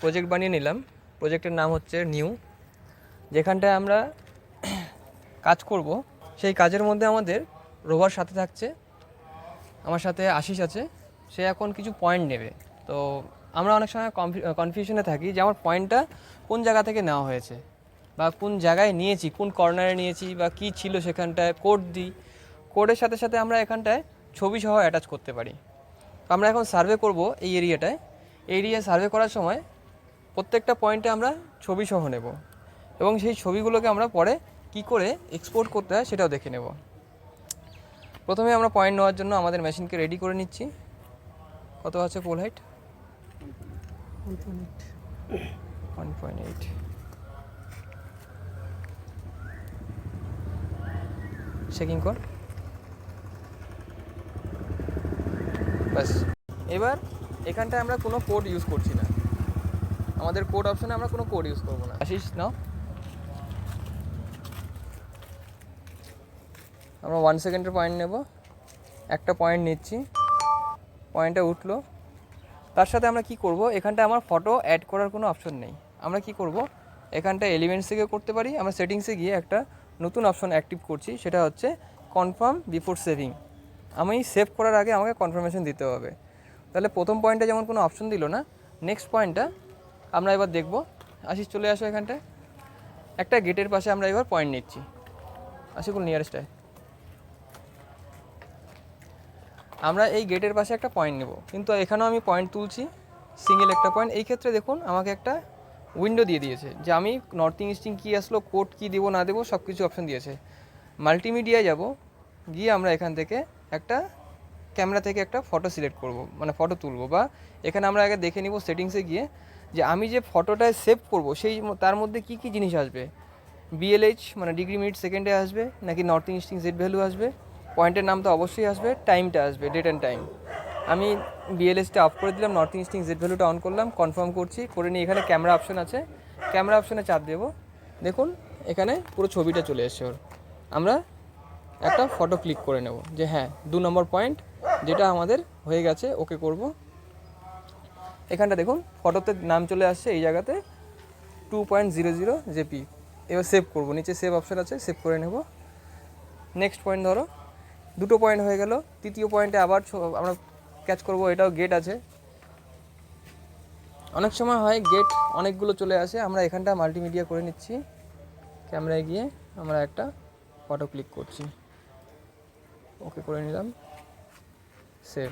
Project বানিয়ে নিলাম। প্রজেক্টের নাম হচ্ছে নিউ। যেখানটায় আমরা কাজ করব, সেই কাজের মধ্যে আমাদের রোভার সাথে থাকছে, আমার সাথে আশিস আছে। সে এখন কিছু পয়েন্ট নেবে। তো আমরা অনেক সময় কনফিউশনে থাকি যে আমার পয়েন্টটা কোন জায়গা থেকে নেওয়া হয়েছে, বা কোন জায়গায় নিয়েছি, কোন কর্নারে নিয়েছি, বা কী ছিল সেখানটায়। কোড দিই, কোডের সাথে সাথে আমরা এখানটায় ছবি সহ অ্যাটাচ করতে পারি। আমরা এখন সার্ভে করব এই এরিয়াটায়। এরিয়া সার্ভে করার সময় প্রত্যেকটা পয়েন্টে আমরা ছবি সহ নেব, এবং সেই ছবিগুলোকে আমরা পরে কি করে এক্সপোর্ট করতে হয় সেটাও দেখে নেব। প্রথমে আমরা পয়েন্ট নেওয়ার জন্য আমাদের মেশিনকে রেডি করে নিচ্ছি। কত আছে পোল হাইট? 1.8। চেকিং কর। ব্যাস। এবার এখানটায় আমরা কোনো কোড ইউজ করছি না, আমাদের কোড অপশানে আমরা কোনো কোড ইউজ করবো না। আশিস নাও, আমরা 1 সেকেন্ডের পয়েন্ট নেব। একটা পয়েন্ট নিচ্ছি, পয়েন্টটা উঠলো। তার সাথে আমরা কি করব, এখানটায় আমার ফটো অ্যাড করার কোনো অপশন নেই। আমরা কি করব, এখানটায় এলিমেন্টস থেকে করতে পারি। আমরা সেটিংসে গিয়ে একটা নতুন অপশন অ্যাক্টিভ করছি, সেটা হচ্ছে কনফার্ম বিফোর সেভিং। আমি সেভ করার আগে আমাকে কনফার্মেশন দিতে হবে। তাহলে প্রথম পয়েন্টে যেমন কোনো অপশন দিল না, নেক্সট পয়েন্টটা আমরা এবার দেখব। আশিস চলে আসো এখানটায়। একটা গেটের পাশে আমরা এবার পয়েন্ট নিচ্ছি। আশিকুল নিয়ারেস্টায় আমরা এই গেটের পাশে একটা পয়েন্ট নেব, কিন্তু এখানেও আমি পয়েন্ট তুলছি, সিঙ্গেল একটা পয়েন্ট। এই ক্ষেত্রে দেখুন আমাকে একটা উইন্ডো দিয়ে দিয়েছে যে আমি নর্থিং ইস্টিং কী আসলো, কোড কী দেবো না দেবো সব কিছু অপশন দিয়েছে। মাল্টিমিডিয়ায় যাব, গিয়ে আমরা এখান থেকে একটা ক্যামেরা থেকে একটা ফটো সিলেক্ট করব, মানে ফটো তুলব। বা এখানে আমরা আগে দেখে নিব সেটিংসে গিয়ে যে আমি যে ফটোটায় সেভ করব সেই তার মধ্যে কী কী জিনিস আসবে। বিএলএইচ মানে ডিগ্রি মিনিট সেকেন্ডে আসবে, নাকি নর্থিং ইস্টিং জেড ভ্যালু আসবে, পয়েন্টের নাম তো অবশ্যই আসবে, টাইমটা আসবে, ডেট অ্যান্ড টাইম। আমি বিএলএসটা অফ করে দিলাম, নর্থিং ইস্টিং জেড ভ্যালুটা অন করলাম, কনফার্ম করছি। করে নিয়ে এখানে ক্যামেরা অপশন আছে, ক্যামেরা অপশনে চাপ দেবো। দেখুন এখানে পুরো ছবিটা চলে এসছে ওর। আমরা একটা ফটো ক্লিক করে নেব যে হ্যাঁ 2 নম্বর পয়েন্ট যেটা আমাদের হয়ে গেছে, ওকে করব। এখানটা দেখুন ফটোতে নাম চলে আসছে এই জায়গাতে 2.00 জেপি। এবার সেভ করব, নিচে সেভ অপশন আছে, সেভ করে নেব। নেক্সট পয়েন্ট ধরো, দুটো পয়েন্ট হয়ে গেল। তৃতীয় পয়েন্টে আবার আমরা ক্যাচ করব, এটাও গেট আছে। অনেক সময় হয় গেট অনেকগুলো চলে আসে, আমরা এখানটা মাল্টিমিডিয়া করে নিচ্ছি। ক্যামেরায় গিয়ে আমরা একটা ফটো ক্লিক করছি, ওকে করে নিলাম, সেভ।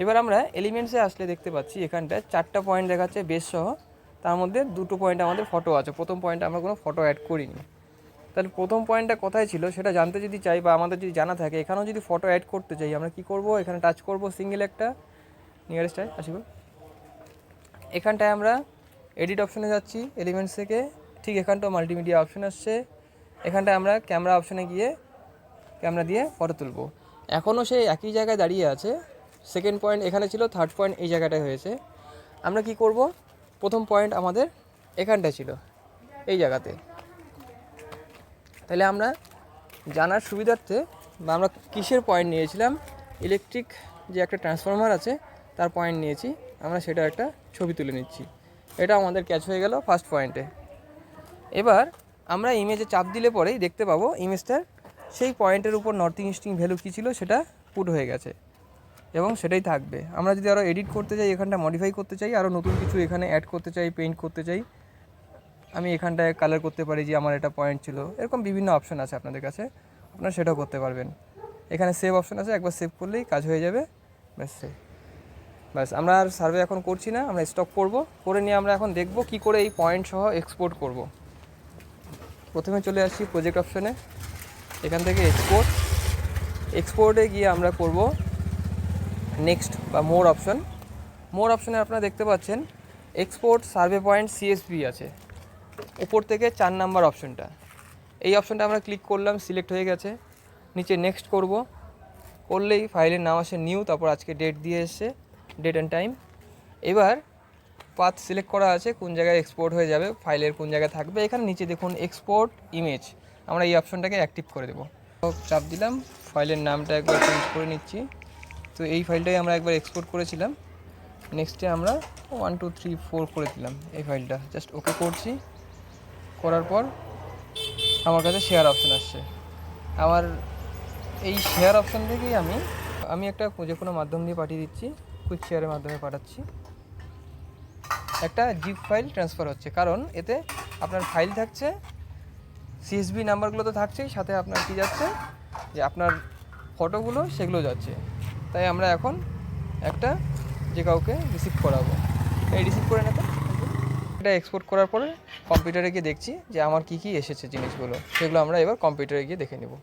এবার আমরা এলিমেন্টসে আসলে দেখতে পাচ্ছি এখানটায় 4টা পয়েন্ট দেখাচ্ছে বেস সহ, তার মধ্যে 2টো পয়েন্ট আমাদের ফটো আছে। প্রথম পয়েন্টে আমরা কোনো ফটো অ্যাড করিনি। তাহলে প্রথম পয়েন্টটা কোথায় ছিল সেটা জানতে যদি চাই, বা আমাদের যদি জানা থাকে, এখানেও যদি ফটো অ্যাড করতে চাই, আমরা কি করব, এখানে টাচ করব সিঙ্গেল একটা, নিয়ারেস্টায় আসিব। এখানটায় আমরা এডিট অপশনে যাচ্ছি এলিমেন্টস থেকে, ঠিক এখানটাও মাল্টিমিডিয়া অপশন আসছে। এখানটায় আমরা ক্যামেরা অপশনে গিয়ে ক্যামেরা দিয়ে ফটো তুলব। এখনও সেই একই জায়গায় দাঁড়িয়ে আছে। সেকেন্ড পয়েন্ট এখানে ছিল, থার্ড পয়েন্ট এই জায়গাটায় হয়েছে। আমরা কি করব, প্রথম পয়েন্ট আমাদের এখানটায় ছিল, এই জায়গাতে। তাহলে আমরা জানার সুবিধার্থে, বা আমরা কিসের পয়েন্ট নিয়েছিলাম, ইলেকট্রিক যে একটা ট্রান্সফরমার আছে তার পয়েন্ট নিয়েছি, আমরা সেটা একটা ছবি তুলে নিচ্ছি। এটা আমাদের ক্যাচ হয়ে গেল ফার্স্ট পয়েন্টে। এবার আমরা ইমেজে চাপ দিলে পরেই দেখতে পাবো ইমেজটার সেই পয়েন্টের উপর নর্থিং ইস্টিং ভ্যালু কী ছিল সেটা পুট হয়ে গেছে, এবং সেটাই থাকবে। আমরা যদি আরও এডিট করতে চাই, এখানটা মডিফাই করতে চাই, আরও নতুন কিছু এখানে অ্যাড করতে চাই, পেইন্ট করতে চাই, আমি এখানটায় কালার করতে পারি যে আমার এটা পয়েন্ট ছিল। এরকম বিভিন্ন অপশন আছে আপনাদের কাছে, আপনারা সেটাও করতে পারবেন। এখানে সেভ অপশন আছে, একবার সেভ করলেই কাজ হয়ে যাবে। ব্যাস আমরা আর সার্ভে এখন করছি না, আমরা স্টপ করব। করে নিয়ে আমরা এখন দেখব কি করে এই পয়েন্ট সহ এক্সপোর্ট করব। প্রথমে চলে আসছি প্রজেক্ট অপশনে, এখান থেকে এক্সপোর্টে গিয়ে আমরা করব নেক্সট বা মোর অপশন। মোর অপশনে আপনারা দেখতে পাচ্ছেন এক্সপোর্ট সার্ভে পয়েন্ট সিএসভি আছে উপর থেকে 4 নাম্বার অপশনটা। এই অপশনটা আমরা ক্লিক করলাম, সিলেক্ট হয়ে গেছে। নিচে নেক্সট করব, করলেই ফাইলের নাম আসে নিউ, তারপর আজকে ডেট দিয়ে এসছে, ডেট অ্যান্ড টাইম। এবার পাথ সিলেক্ট করা আছে, কোন জায়গায় এক্সপোর্ট হয়ে যাবে, ফাইলের কোন জায়গায় থাকবে। এখানে নিচে দেখুন এক্সপোর্ট ইমেজ, আমরা এই অপশনটাকে অ্যাক্টিভ করে দেবো। চাপ দিলাম, ফাইলের নামটা একবার চেঞ্জ করে নিচ্ছি। তো এই ফাইলটাই আমরা একবার এক্সপোর্ট করেছিলাম, নেক্সটে আমরা 1 2 3 4 করে দিলাম এই ফাইলটা, জাস্ট ওকে করছি। করার পর আমার কাছে শেয়ার অপশান আসছে। আমার এই শেয়ার অপশান থেকেই আমি একটা যে কোনো মাধ্যম দিয়ে পাঠিয়ে দিচ্ছি, কুইক শেয়ারের মাধ্যমে পাঠাচ্ছি। একটা জিপ ফাইল ট্রান্সফার হচ্ছে, কারণ এতে আপনার ফাইল থাকছে, সিএসভি নাম্বারগুলো তো থাকছেই, সাথে আপনার কী যাচ্ছে যে আপনার ফটোগুলো সেগুলো যাচ্ছে। তাই আমরা এখন একটা যে কাউকে রিসিভ করাবো, এই রিসিভ করে নিতে এটা এক্সপোর্ট করার পরে কম্পিউটারে গিয়ে দেখছি যে আমার কী কী এসেছে জিনিসগুলো, সেগুলো আমরা এবার কম্পিউটারে গিয়ে দেখে নেব।